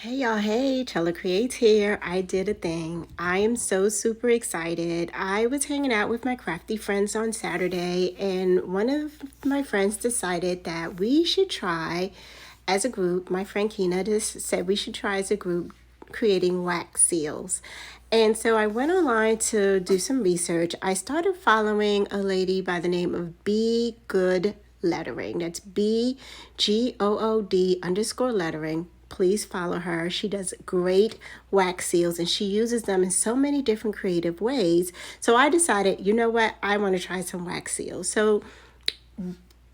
Hey y'all, hey, Chella Creates here. I did a thing. I am so super excited. I was hanging out with my crafty friends on Saturday, and one of my friends decided that we should try as a group. My friend Kina just said we should try as a group creating wax seals. And so I went online to do some research. I started following a lady by the name of Be Good Lettering. That's BGOOD_lettering. Please follow her. She does great wax seals and she uses them in so many different creative ways. So I decided, you know what? I want to try some wax seals. So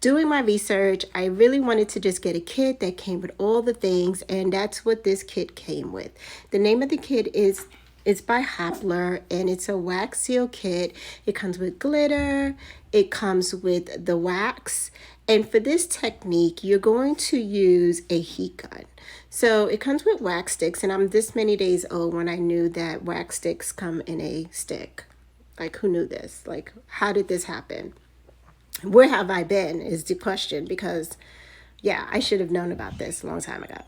doing my research, I really wanted to just get a kit that came with all the things, and that's what this kit came with. The name of the kit is it's by Hoppler, and it's a wax seal kit. It comes with glitter, it comes with the wax, and for this technique, you're going to use a heat gun. So it comes with wax sticks, and I'm this many days old when I knew that wax sticks come in a stick. Like, who knew this? Like, how did this happen? Where have I been is the question, because yeah, I should have known about this a long time ago.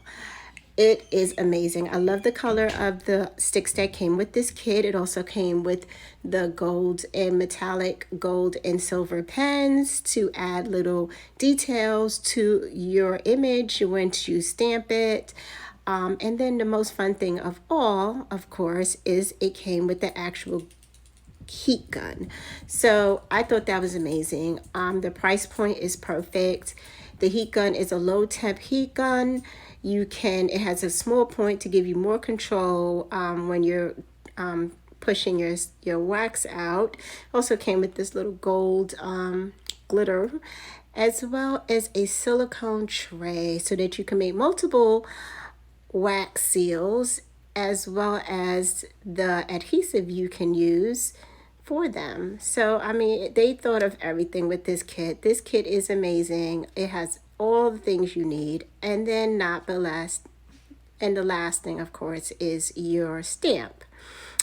It is amazing. I love the color of the sticks that came with this kit. It also came with the gold and metallic gold and silver pens to add little details to your image once you stamp it. And then the most fun thing of all, of course, is it came with the actual heat gun. So I thought that was amazing. The price point is perfect. The heat gun is a low temp heat gun. It has a small point to give you more control when you're pushing your wax out. Also came with this little gold glitter, as well as a silicone tray so that you can make multiple wax seals, as well as the adhesive you can use for them. So I mean, they thought of everything with this kit. This kit is amazing. It has all the things you need. And then the last thing, of course, is your stamp.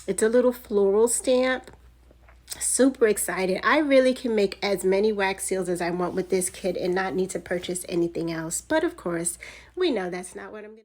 It's a little floral stamp. Super excited. I really can make as many wax seals as I want with this kit and not need to purchase anything else. But of course, we know that's not what I'm gonna